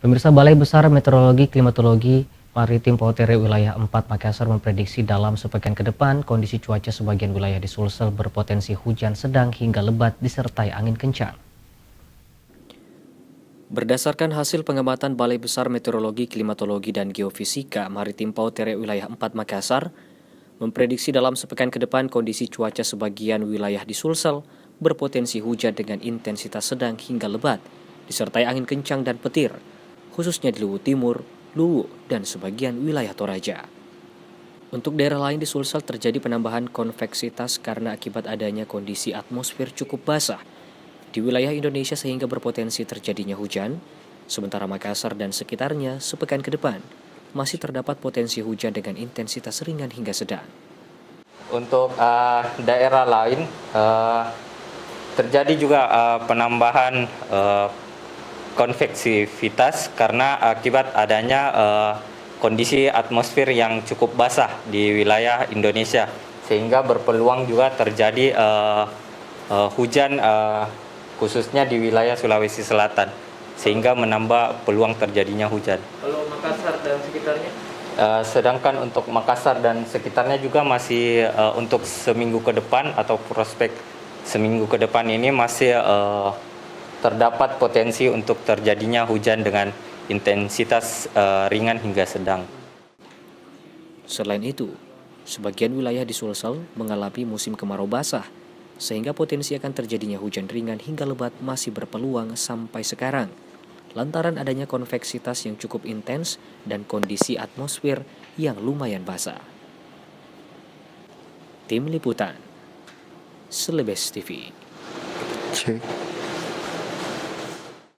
Pemirsa, Balai Besar Meteorologi, Klimatologi, Maritim Pautere wilayah 4 Makassar memprediksi dalam sepekan ke depan kondisi cuaca sebagian wilayah di Sulsel berpotensi hujan sedang hingga lebat disertai angin kencang. Berdasarkan hasil pengamatan Balai Besar Meteorologi, Klimatologi, dan Geofisika Maritim Pautere wilayah 4 Makassar, memprediksi dalam sepekan ke depan kondisi cuaca sebagian wilayah di Sulsel berpotensi hujan dengan intensitas sedang hingga lebat, disertai angin kencang dan petir, khususnya di Luwu Timur, Luwu, dan sebagian wilayah Toraja. Untuk daerah lain di Sulsel terjadi penambahan konveksitas karena akibat adanya kondisi atmosfer cukup basah di wilayah Indonesia sehingga berpotensi terjadinya hujan, sementara Makassar dan sekitarnya sepekan ke depan masih terdapat potensi hujan dengan intensitas ringan hingga sedang. Untuk daerah lain terjadi juga penambahan konveksivitas karena akibat adanya kondisi atmosfer yang cukup basah di wilayah Indonesia, sehingga berpeluang juga terjadi hujan khususnya di wilayah Sulawesi Selatan, sehingga menambah peluang terjadinya hujan. Kalau Makassar dan sekitarnya? Sedangkan untuk Makassar dan sekitarnya juga masih untuk seminggu ke depan atau prospek seminggu ke depan ini masih terdapat potensi untuk terjadinya hujan dengan intensitas ringan hingga sedang. Selain itu, sebagian wilayah di Sulsel mengalami musim kemarau basah, sehingga potensi akan terjadinya hujan ringan hingga lebat masih berpeluang sampai sekarang, lantaran adanya konveksitas yang cukup intens dan kondisi atmosfer yang lumayan basah. Tim Liputan, Selebes TV. Cek.